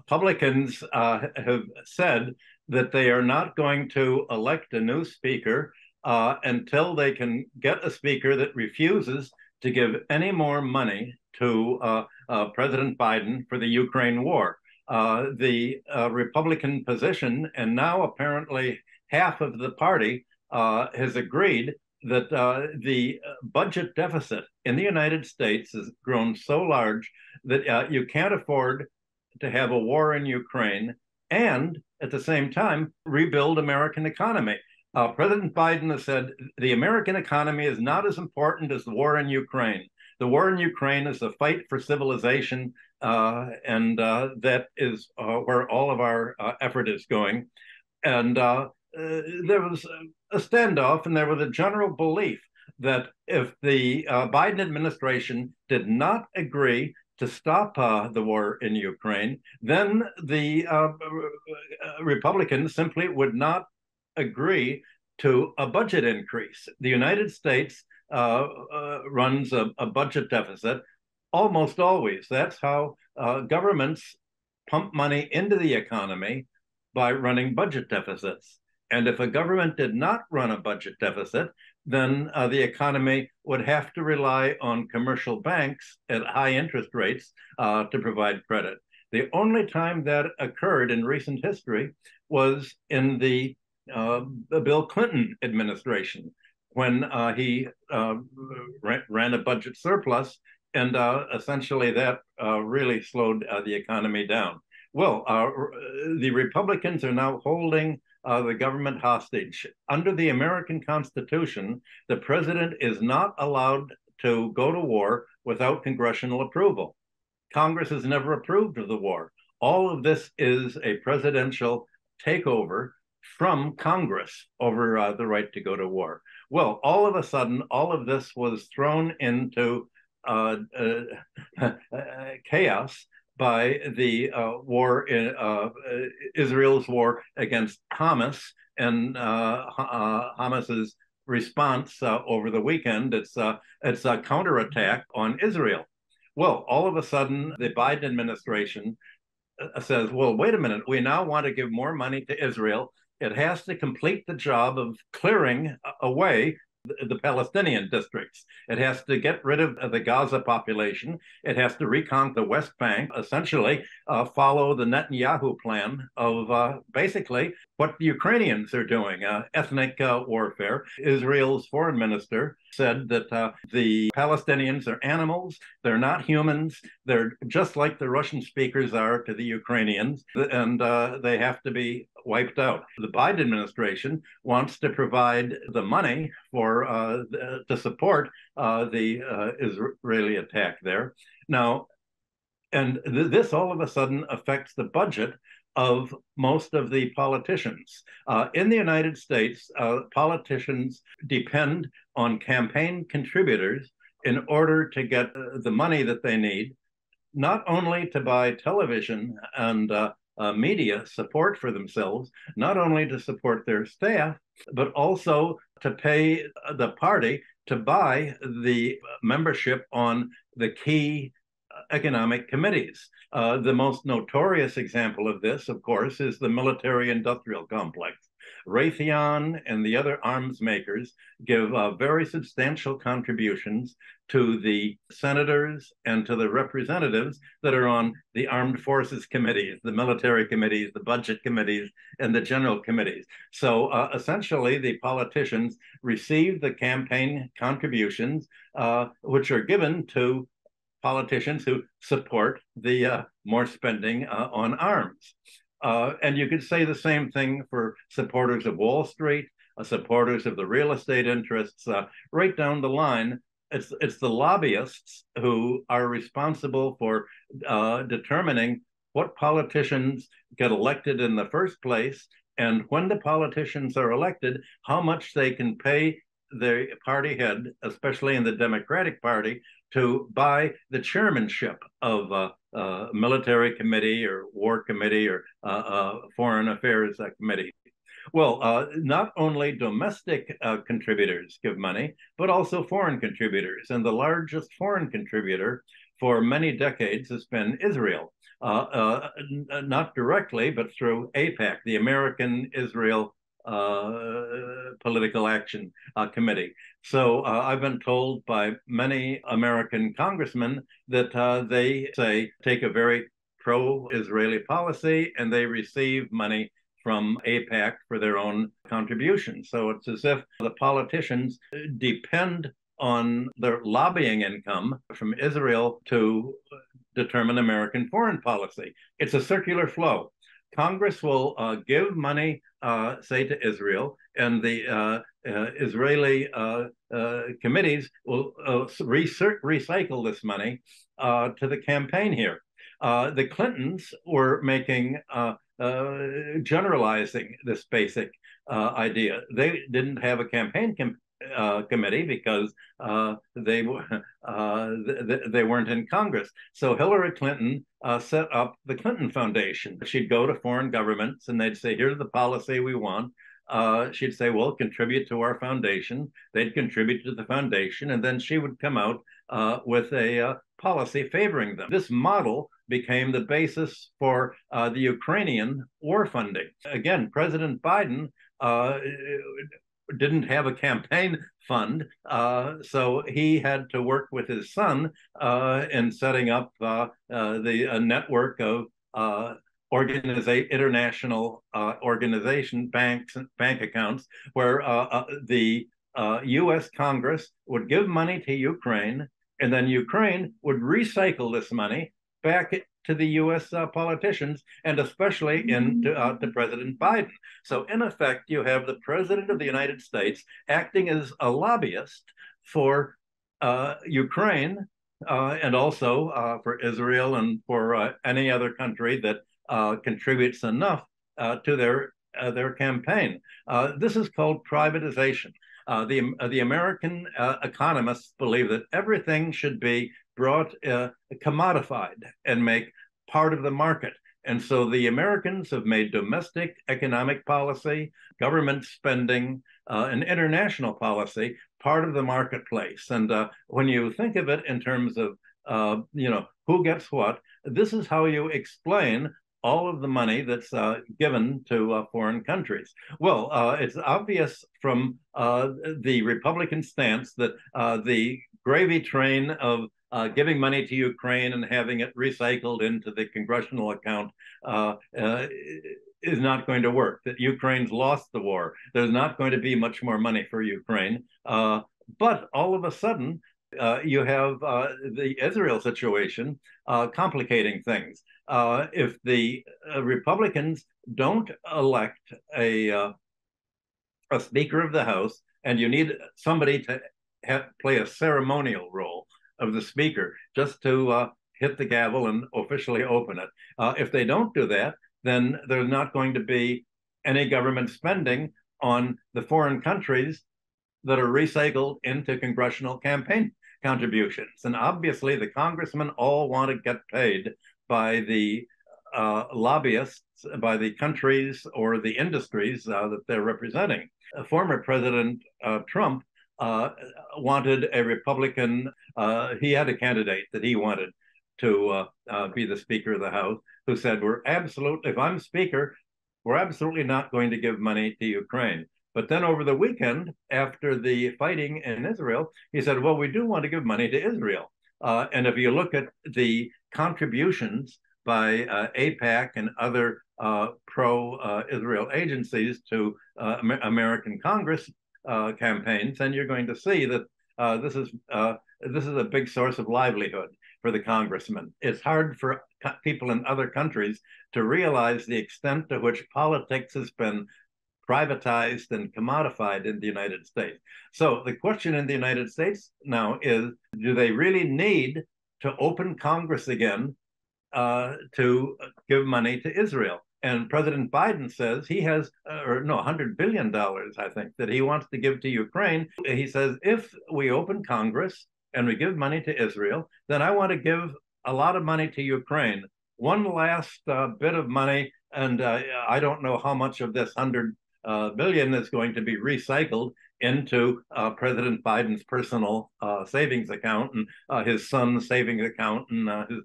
Republicans have said that they are not going to elect a new speaker until they can get a speaker that refuses to give any more money to President Biden for the Ukraine war. The Republican position, and now apparently half of the party has agreed that the budget deficit in the United States has grown so large that you can't afford to have a war in Ukraine and at the same time rebuild American economy. President Biden has said the American economy is not as important as the war in Ukraine. The war in Ukraine is a fight for civilization, and that is where all of our effort is going. And there was a standoff, and there was a general belief that if the Biden administration did not agree to stop the war in Ukraine, then the Republicans simply would not agree to a budget increase. The United States runs a budget deficit almost always. That's how governments pump money into the economy, by running budget deficits. And if a government did not run a budget deficit, then the economy would have to rely on commercial banks at high interest rates to provide credit. The only time that occurred in recent history was in the Bill Clinton administration, when he ran a budget surplus, and essentially that really slowed the economy down. Well, the Republicans are now holding the government hostage. Under the American Constitution, the president is not allowed to go to war without congressional approval. Congress has never approved of the war. All of this is a presidential takeover from Congress over the right to go to war. Well, all of a sudden, all of this was thrown into chaos by the war in Israel's war against Hamas, and Hamas's response over the weekend. It's a counterattack on Israel. Well, all of a sudden, the Biden administration says, well, wait a minute, we now want to give more money to Israel. It has to complete the job of clearing away the Palestinian districts. It has to get rid of the Gaza population. It has to reconquer the West Bank, essentially follow the Netanyahu plan of basically what the Ukrainians are doing, ethnic warfare. Israel's foreign minister said that the Palestinians are animals, they're not humans, they're just like the Russian speakers are to the Ukrainians, and they have to be wiped out. The Biden administration wants to provide the money for to support the Israeli attack there. Now, and this all of a sudden affects the budget of most of the politicians. In the United States, politicians depend on campaign contributors in order to get the money that they need, not only to buy television and media support for themselves, not only to support their staff, but also to pay the party to buy the membership on the key economic committees. The most notorious example of this, of course, is the military-industrial complex. Raytheon and the other arms makers give very substantial contributions to the senators and to the representatives that are on the armed forces committees, the military committees, the budget committees, and the general committees. So essentially, the politicians receive the campaign contributions, which are given to politicians who support the more spending on arms. And you could say the same thing for supporters of Wall Street, supporters of the real estate interests, right down the line. It's the lobbyists who are responsible for determining what politicians get elected in the first place, and when the politicians are elected, how much they can pay the party head, especially in the Democratic Party, to buy the chairmanship of a military committee or war committee or foreign affairs committee. Well, not only domestic contributors give money, but also foreign contributors. And the largest foreign contributor for many decades has been Israel, not directly, but through AIPAC, the American Israel Political Action Committee. So I've been told by many American congressmen that they say take a very pro-Israeli policy and they receive money from AIPAC for their own contributions. So it's as if the politicians depend on their lobbying income from Israel to determine American foreign policy. It's a circular flow. Congress will give money, say, to Israel, and the Israeli committees will recycle this money to the campaign here. The Clintons were making generalizing this basic idea. They didn't have a campaign committee because they weren't in Congress. So Hillary Clinton set up the Clinton Foundation. She'd go to foreign governments and they'd say, here's the policy we want. She'd say, well, contribute to our foundation. They'd contribute to the foundation, and then she would come out with a policy favoring them. This model became the basis for the Ukrainian war funding. Again, President Biden didn't have a campaign fund, so he had to work with his son in setting up the network of international organization banks, bank accounts, where the U.S. Congress would give money to Ukraine, and then Ukraine would recycle this money back to the U.S. Politicians, and especially to President Biden. So in effect, you have the President of the United States acting as a lobbyist for Ukraine and also for Israel and for any other country that contributes enough to their campaign. This is called privatization. The American economists believe that everything should be brought commodified and make part of the market. And so the Americans have made domestic economic policy, government spending, and international policy part of the marketplace. And when you think of it in terms of who gets what, this is how you explain all of the money that's given to foreign countries. Well, it's obvious from the Republican stance that the gravy train of giving money to Ukraine and having it recycled into the congressional account is not going to work, that Ukraine's lost the war. There's not going to be much more money for Ukraine. But all of a sudden, you have the Israel situation complicating things. If the Republicans don't elect a Speaker of the House, and you need somebody to play a ceremonial role of the Speaker just to hit the gavel and officially open it. If they don't do that, then there's not going to be any government spending on the foreign countries that are recycled into congressional campaign contributions. And obviously, the congressmen all want to get paid by the lobbyists, by the countries or the industries that they're representing. Former President Trump wanted a Republican, he had a candidate that he wanted to be the Speaker of the House, who said, if I'm Speaker, we're absolutely not going to give money to Ukraine. But then over the weekend, after the fighting in Israel, he said, well, we do want to give money to Israel. And if you look at the contributions by AIPAC and other pro-Israel agencies to American Congress campaigns, then you're going to see that this is a big source of livelihood for the congressman. It's hard for people in other countries to realize the extent to which politics has been privatized and commodified in the United States. So the question in the United States now is, do they really need to open Congress again to give money to Israel? And President Biden says he has, $100 billion, I think, that he wants to give to Ukraine. He says, if we open Congress and we give money to Israel, then I want to give a lot of money to Ukraine. One last bit of money, and I don't know how much of this $100 billion is going to be recycled into President Biden's personal savings account and his son's savings account and his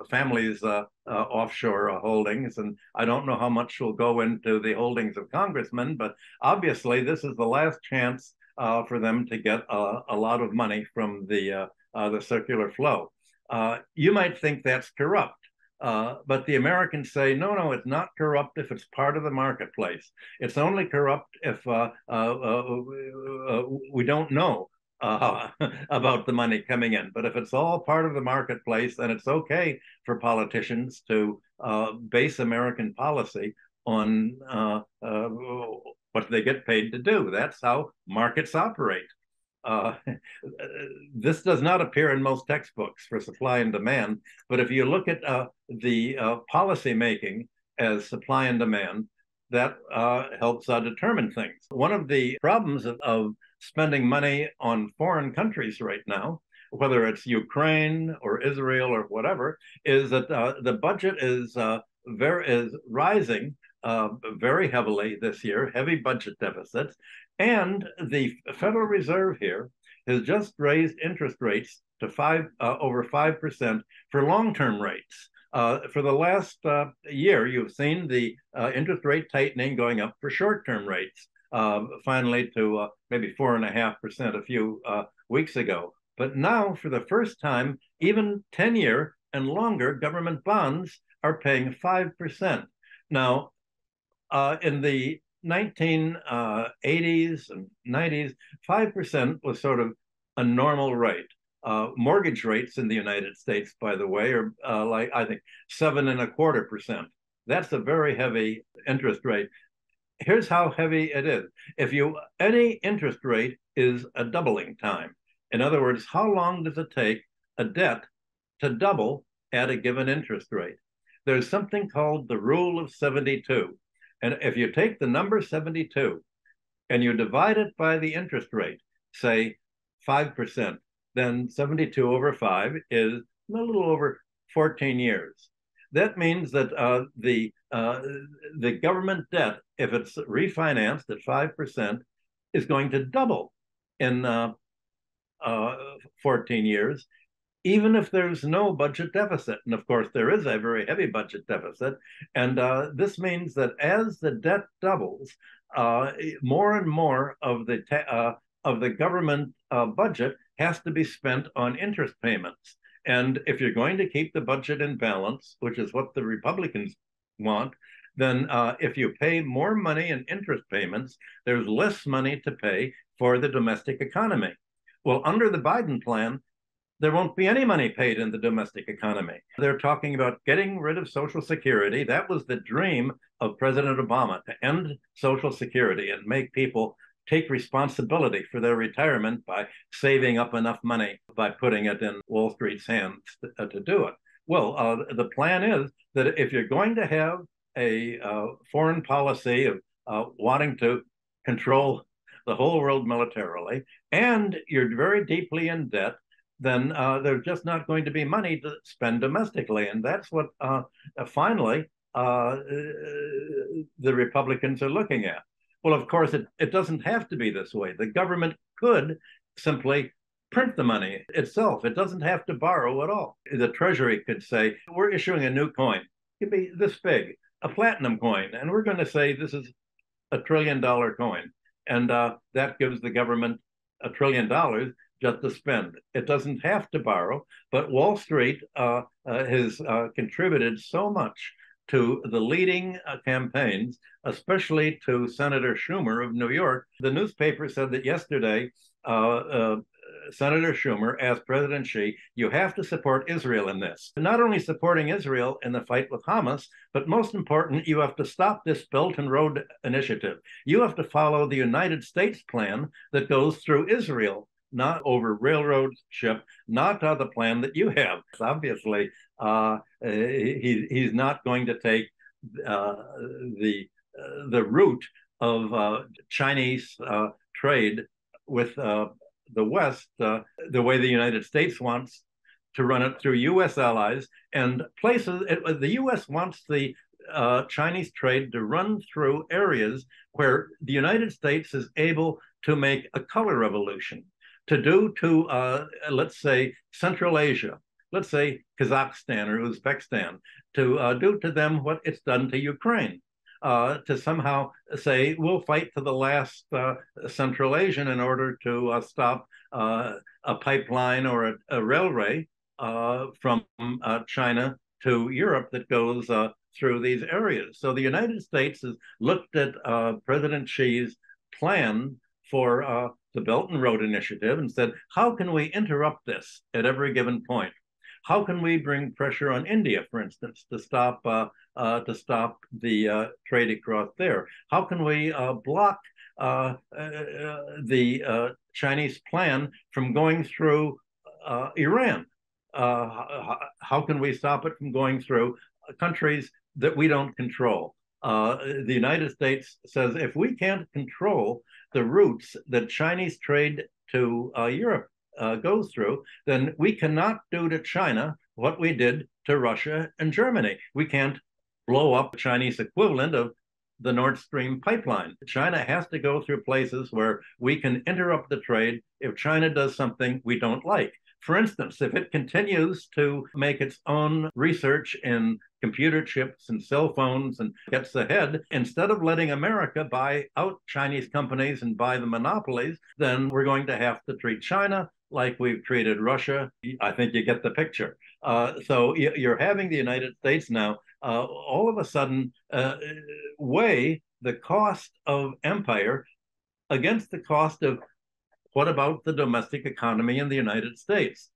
family's offshore holdings. And I don't know how much will go into the holdings of congressmen, but obviously this is the last chance for them to get a lot of money from the circular flow. You might think that's corrupt. But the Americans say, no, it's not corrupt if it's part of the marketplace. It's only corrupt if we don't know about the money coming in. But if it's all part of the marketplace, then it's okay for politicians to base American policy on what they get paid to do. That's how markets operate. This does not appear in most textbooks for supply and demand, but if you look at the policy making as supply and demand, that helps determine things. One of the problems of spending money on foreign countries right now, whether it's Ukraine or Israel or whatever, is that the budget is rising very heavily this year, heavy budget deficits. And the Federal Reserve here has just raised interest rates to over 5% for long-term rates. For the last year, you've seen the interest rate tightening going up for short-term rates, finally to maybe 4.5% a few weeks ago. But now, for the first time, even 10-year and longer government bonds are paying 5%. Now, in the 1980s and 90s, 5% was sort of a normal rate. Mortgage rates in the United States, by the way, are like, I think, 7.25%. That's a very heavy interest rate. Here's how heavy it is. Any interest rate is a doubling time. In other words, how long does it take a debt to double at a given interest rate? There's something called the rule of 72. And if you take the number 72 and you divide it by the interest rate, say 5%, then 72 over 5 is a little over 14 years. That means that the government debt, if it's refinanced at 5%, is going to double in 14 years, even if there's no budget deficit. And of course, there is a very heavy budget deficit. And this means that as the debt doubles, more and more of the government budget has to be spent on interest payments. And if you're going to keep the budget in balance, which is what the Republicans want, then if you pay more money in interest payments, there's less money to pay for the domestic economy. Well, under the Biden plan, there won't be any money paid in the domestic economy. They're talking about getting rid of Social Security. That was the dream of President Obama, to end Social Security and make people take responsibility for their retirement by saving up enough money by putting it in Wall Street's hands to do it. Well, the plan is that if you're going to have a foreign policy of wanting to control the whole world militarily, and you're very deeply in debt, then there's just not going to be money to spend domestically. And that's what finally the Republicans are looking at. Well, of course, it doesn't have to be this way. The government could simply print the money itself. It doesn't have to borrow at all. The Treasury could say, we're issuing a new coin. It could be this big, a platinum coin. And we're going to say this is $1 trillion coin. And that gives the government $1 trillion just to spend. It doesn't have to borrow, but Wall Street has contributed so much to the leading campaigns, especially to Senator Schumer of New York. The newspaper said that yesterday, Senator Schumer asked President Xi, you have to support Israel in this. Not only supporting Israel in the fight with Hamas, but most important, you have to stop this Belt and Road Initiative. You have to follow the United States plan that goes through Israel, not over railroad ship, not the plan that you have. Obviously, he's not going to take the route of Chinese trade with the West, the way the United States wants to run it through U.S. allies and places. The U.S. wants the Chinese trade to run through areas where the United States is able to make a color revolution, to do to, let's say, Central Asia, let's say Kazakhstan or Uzbekistan, to do to them what it's done to Ukraine. To somehow say, we'll fight to the last Central Asian in order to stop a pipeline or a railway from China to Europe that goes through these areas. So the United States has looked at President Xi's plan for the Belt and Road Initiative and said, how can we interrupt this at every given point? How can we bring pressure on India, for instance, to stop the trade across there? How can we block the Chinese plan from going through Iran? How can we stop it from going through countries that we don't control? The United States says if we can't control the routes that Chinese trade to Europe goes through, then we cannot do to China what we did to Russia and Germany. We can't blow up the Chinese equivalent of the Nord Stream pipeline. China has to go through places where we can interrupt the trade if China does something we don't like. For instance, if it continues to make its own research in computer chips and cell phones and gets ahead, instead of letting America buy out Chinese companies and buy the monopolies, then we're going to have to treat China like we've treated Russia. I think you get the picture. So you're having the United States now all of a sudden weigh the cost of empire against the cost of what about the domestic economy in the United States?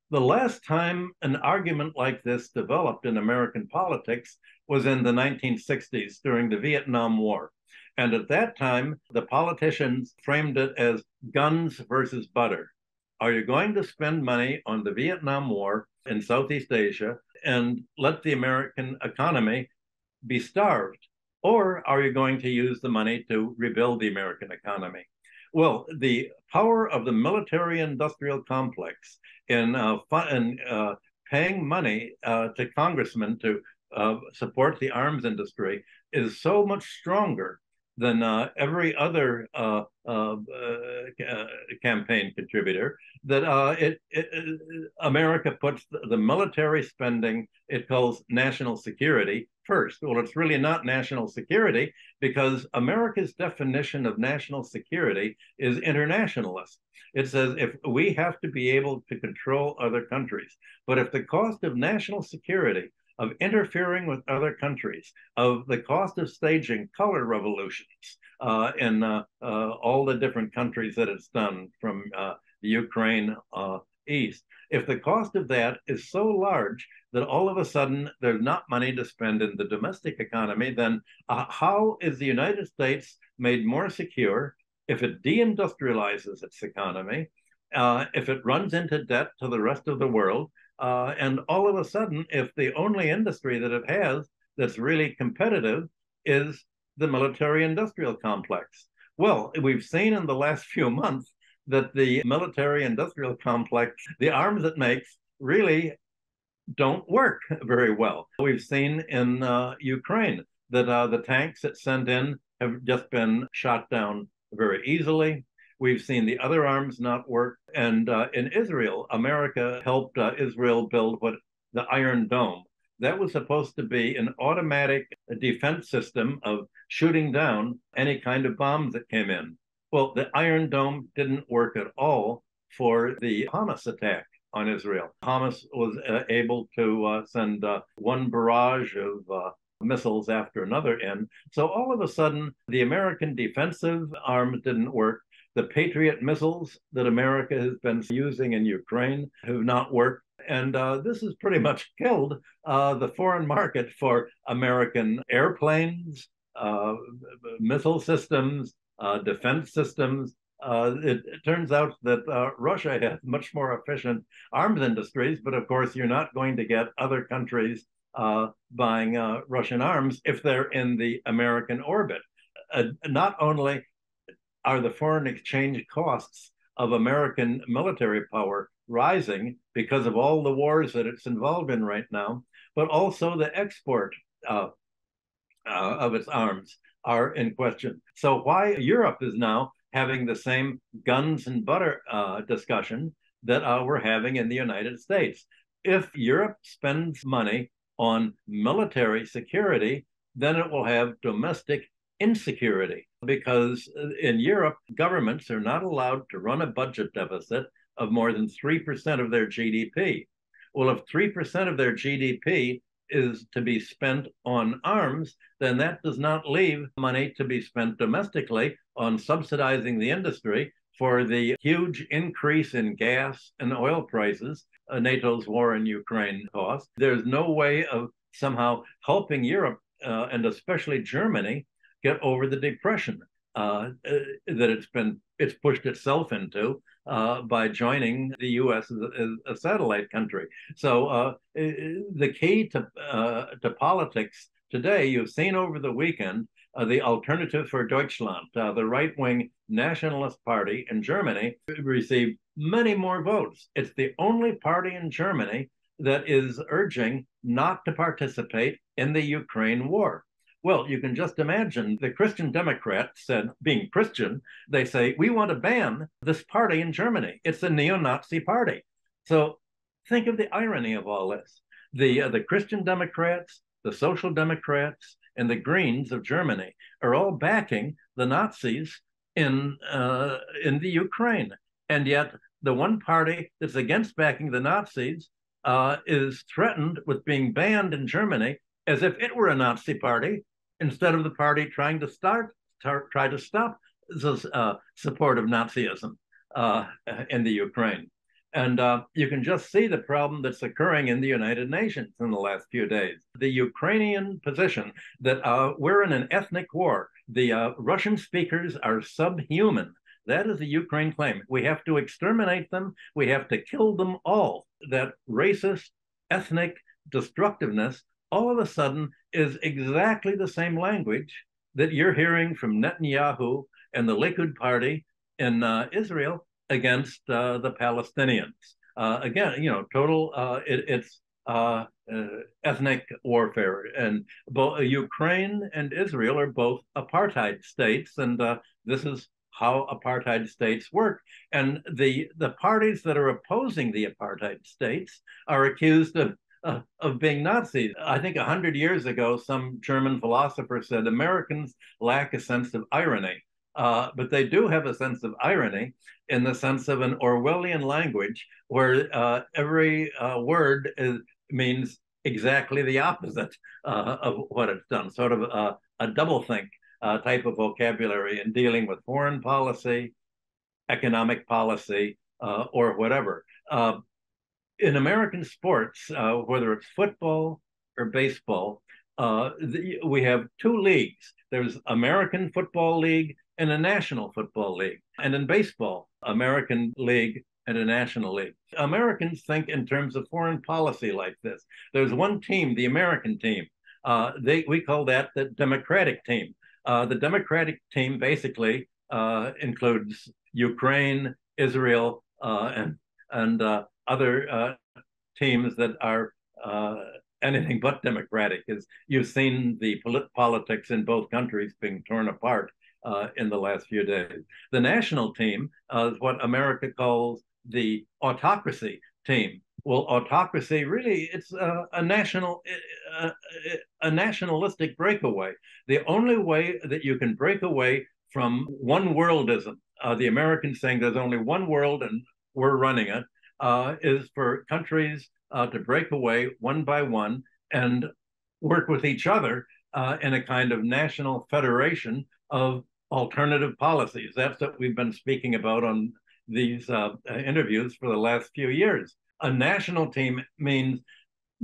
The last time an argument like this developed in American politics was in the 1960s during the Vietnam War. And at that time, the politicians framed it as guns versus butter. Are you going to spend money on the Vietnam War in Southeast Asia and let the American economy be starved? Or are you going to use the money to rebuild the American economy? Well, the power of the military-industrial complex in paying money to congressmen to support the arms industry is so much stronger than every other campaign contributor that America puts the military spending it calls national security first. Well, it's really not national security because America's definition of national security is internationalist. It says if we have to be able to control other countries, but if the cost of national security, of interfering with other countries, of the cost of staging color revolutions in all the different countries that it's done from Ukraine east, if the cost of that is so large that all of a sudden there's not money to spend in the domestic economy, then how is the United States made more secure if it deindustrializes its economy, if it runs into debt to the rest of the world, and all of a sudden, if the only industry that it has that's really competitive is the military-industrial complex? Well, we've seen in the last few months that the military-industrial complex, the arms it makes, really don't work very well. We've seen in Ukraine that the tanks it sent in have just been shot down very easily. We've seen the other arms not work. And in Israel, America helped Israel build what the Iron Dome. That was supposed to be an automatic defense system of shooting down any kind of bombs that came in. Well, the Iron Dome didn't work at all for the Hamas attack on Israel. Hamas was able to send one barrage of missiles after another in. So all of a sudden, the American defensive arms didn't work. The Patriot missiles that America has been using in Ukraine have not worked. And this has pretty much killed the foreign market for American airplanes, missile systems, defense systems. It turns out that Russia has much more efficient arms industries, but of course, you're not going to get other countries buying Russian arms if they're in the American orbit. Not only are the foreign exchange costs of American military power rising because of all the wars that it's involved in right now, but also the export of its arms are in question. So why Europe is now having the same guns and butter discussion that we're having in the United States. If Europe spends money on military security, then it will have domestic insecurity, because in Europe, governments are not allowed to run a budget deficit of more than 3% of their GDP. Well, if 3% of their GDP is to be spent on arms, then that does not leave money to be spent domestically on subsidizing the industry for the huge increase in gas and oil prices NATO's war in Ukraine caused. There's no way of somehow helping Europe, and especially Germany, get over the depression that it's pushed itself into by joining the U.S. as a satellite country. So the key to politics today, you've seen over the weekend, the Alternative for Deutschland, the right-wing nationalist party in Germany, received many more votes. It's the only party in Germany that is urging not to participate in the Ukraine war. Well, you can just imagine the Christian Democrats said, being Christian, they say, we want to ban this party in Germany. It's a neo-Nazi party. So think of the irony of all this. The Christian Democrats, the Social Democrats, and the Greens of Germany are all backing the Nazis in the Ukraine. And yet the one party that's against backing the Nazis is threatened with being banned in Germany as if it were a Nazi party, instead of the party trying to try to stop the support of Nazism in the Ukraine. And you can just see the problem that's occurring in the United Nations in the last few days. The Ukrainian position that we're in an ethnic war. The Russian speakers are subhuman. That is the Ukraine claim. We have to exterminate them. We have to kill them all. That racist, ethnic destructiveness all of a sudden is exactly the same language that you're hearing from Netanyahu and the Likud party in Israel against the Palestinians. Again, total, it's ethnic warfare. And both Ukraine and Israel are both apartheid states, and this is how apartheid states work. And the parties that are opposing the apartheid states are accused of being Nazis. I think 100 years ago, some German philosopher said Americans lack a sense of irony, but they do have a sense of irony in the sense of an Orwellian language where every word means exactly the opposite of what it's done, sort of a doublethink type of vocabulary in dealing with foreign policy, economic policy, or whatever. In American sports, whether it's football or baseball, we have two leagues. There's American Football League and a National Football League. And in baseball, American League and a National League. Americans think in terms of foreign policy like this. There's one team, the American team. We call that the Democratic team. The Democratic team basically includes Ukraine, Israel, and other teams that are anything but democratic. As you've seen the politics in both countries being torn apart in the last few days. The national team is what America calls the autocracy team. Well, autocracy really, it's a nationalistic breakaway. The only way that you can break away from one worldism, the Americans saying there's only one world and we're running it, is for countries to break away one by one and work with each other in a kind of national federation of alternative policies. That's what we've been speaking about on these interviews for the last few years. A national team means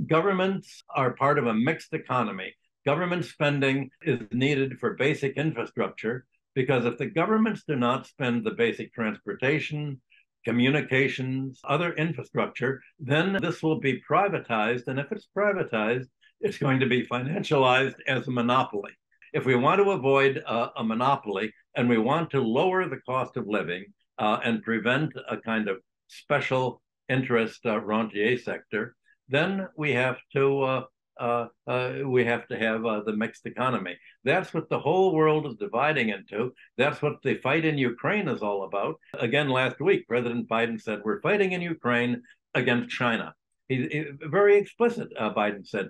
governments are part of a mixed economy. Government spending is needed for basic infrastructure, because if the governments do not spend the basic transportation, communications, other infrastructure, then this will be privatized. And if it's privatized, it's going to be financialized as a monopoly. If we want to avoid a monopoly and we want to lower the cost of living and prevent a kind of special interest rentier sector, then we have to we have to have the mixed economy. That's what the whole world is dividing into. That's what the fight in Ukraine is all about. Again, last week, President Biden said, we're fighting in Ukraine against China. He's very explicit, Biden said.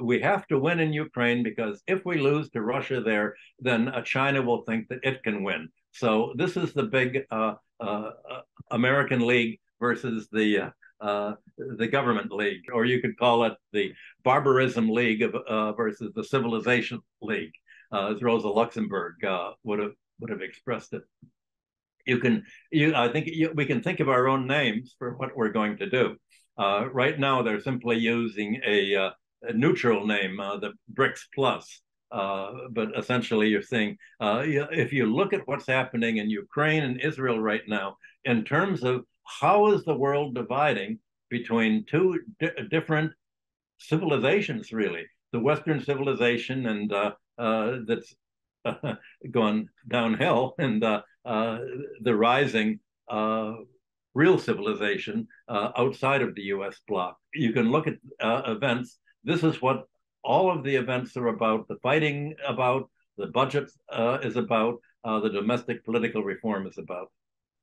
We have to win in Ukraine because if we lose to Russia there, then China will think that it can win. So this is the big American League versus the government league, or you could call it the barbarism league versus the civilization league, as Rosa Luxemburg would have expressed it. I think we can think of our own names for what we're going to do. Right now, they're simply using a neutral name, the BRICS Plus. But essentially, you're saying if you look at what's happening in Ukraine and Israel right now, in terms of how is the world dividing between two different civilizations, really, the Western civilization and that's gone downhill, and the rising real civilization outside of the U.S. bloc. You can look at events. This is what all of the events are about, the fighting about, the budget is about, the domestic political reform is about.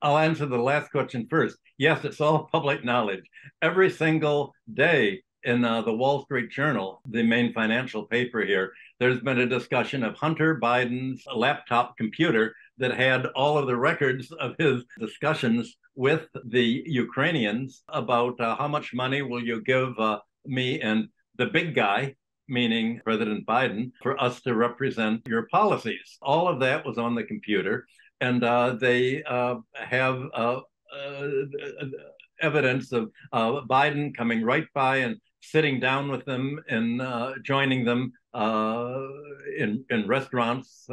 I'll answer the last question first. Yes, it's all public knowledge. Every single day in the Wall Street Journal, the main financial paper here, there's been a discussion of Hunter Biden's laptop computer that had all of the records of his discussions with the Ukrainians about how much money will you give me and the big guy, meaning President Biden, for us to represent your policies. All of that was on the computer, and they have evidence of Biden coming right by and sitting down with them and joining them in restaurants,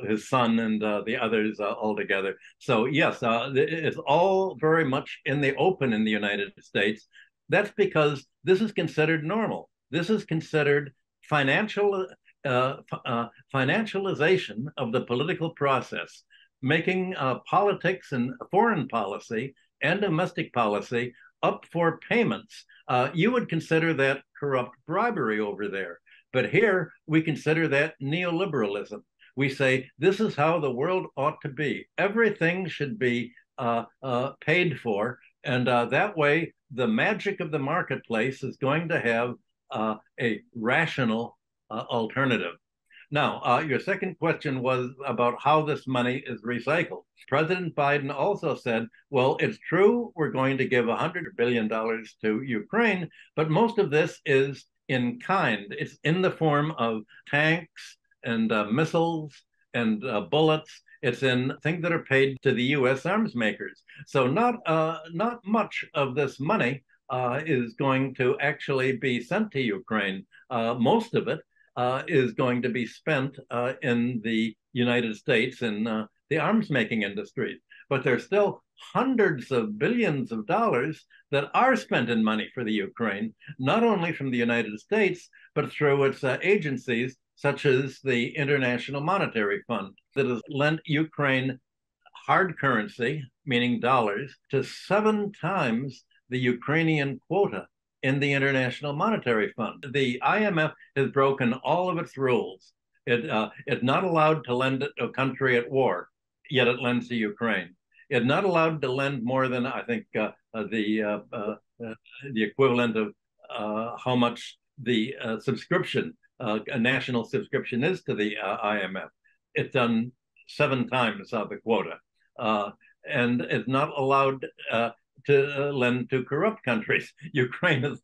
his son and the others all together. So yes, it's all very much in the open in the United States. That's because this is considered normal. This is considered financialization of the political process, making politics and foreign policy and domestic policy up for payments. You would consider that corrupt bribery over there. But here we consider that neoliberalism. We say this is how the world ought to be. Everything should be paid for. And that way, the magic of the marketplace is going to have a rational alternative. Now, your second question was about how this money is recycled. President Biden also said, well, it's true we're going to give $100 billion to Ukraine, but most of this is in kind. It's in the form of tanks and missiles and bullets. It's in things that are paid to the U.S. arms makers. So not much of this money is going to actually be sent to Ukraine. Most of it is going to be spent in the United States in the arms making industries. But there's still hundreds of billions of dollars that are spent in money for the Ukraine, not only from the United States, but through its agencies, such as the International Monetary Fund, that has lent Ukraine hard currency, meaning dollars, to 7 times the Ukrainian quota in the International Monetary Fund. The IMF has broken all of its rules. It's not allowed to lend it to a country at war, yet it lends to Ukraine. It's not allowed to lend more than, I think, the equivalent of how much the subscription, a national subscription is to the IMF. It's done 7 times the quota. And it's not allowed to lend to corrupt countries. Ukraine is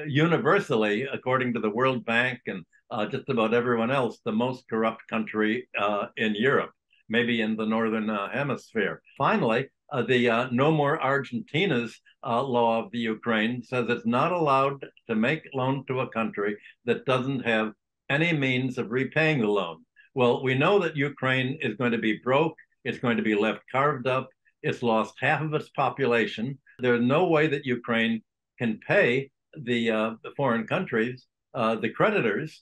universally, according to the World Bank and just about everyone else, the most corrupt country in Europe, maybe in the Northern Hemisphere. Finally, the No More Argentinas law of the Ukraine says it's not allowed to make loan to a country that doesn't have any means of repaying the loan. Well, we know that Ukraine is going to be broke. It's going to be left carved up. It's lost half of its population. There's no way that Ukraine can pay the foreign countries, the creditors,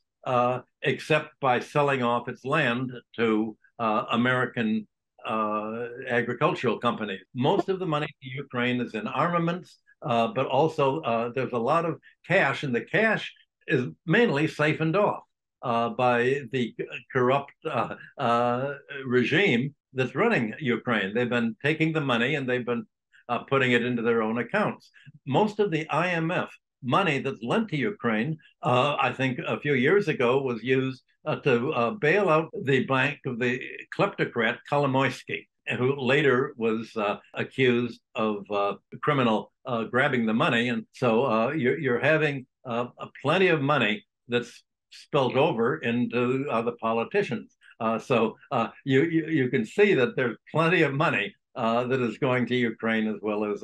except by selling off its land to American agricultural companies. Most of the money to Ukraine is in armaments, but also there's a lot of cash, and the cash is mainly siphoned off by the corrupt regime that's running Ukraine. They've been taking the money and they've been putting it into their own accounts. Most of the IMF money that's lent to Ukraine, I think a few years ago, was used to bail out the bank of the kleptocrat Kolomoisky, who later was accused of criminal grabbing the money. And so you're having plenty of money that's spilled over into the politicians. So you can see that there's plenty of money that is going to Ukraine as well as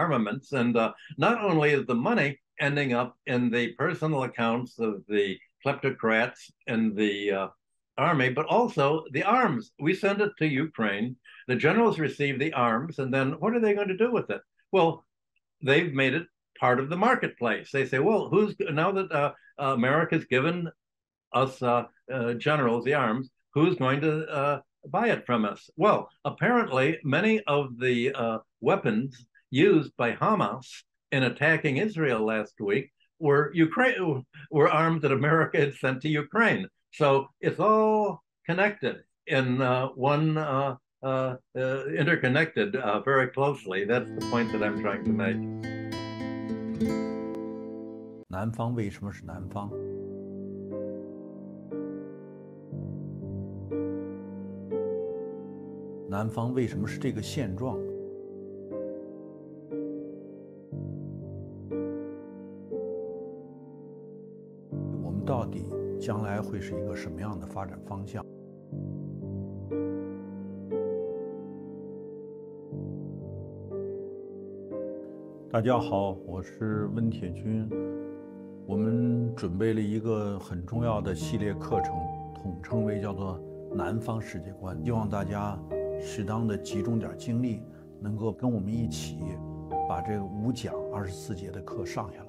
armaments. And not only is the money ending up in the personal accounts of the kleptocrats and the army, but also the arms. We send it to Ukraine. The generals receive the arms, and then what are they going to do with it? Well, they've made it part of the marketplace. They say, well, who's now that America's given us generals the arms, who's going to buy it from us? Well, apparently, many of the weapons used by Hamas in attacking Israel last week were arms that America had sent to Ukraine. So it's all connected in one interconnected very closely. That's the point that I'm trying to make. 南方为什么是南方？南方为什么是这个现状？我们到底将来会是一个什么样的发展方向？大家好，我是温铁军。我们准备了一个很重要的系列课程，统称为叫做南方世界观，希望大家适当的集中点精力，能够跟我们一起把这个5讲24节的课上下来。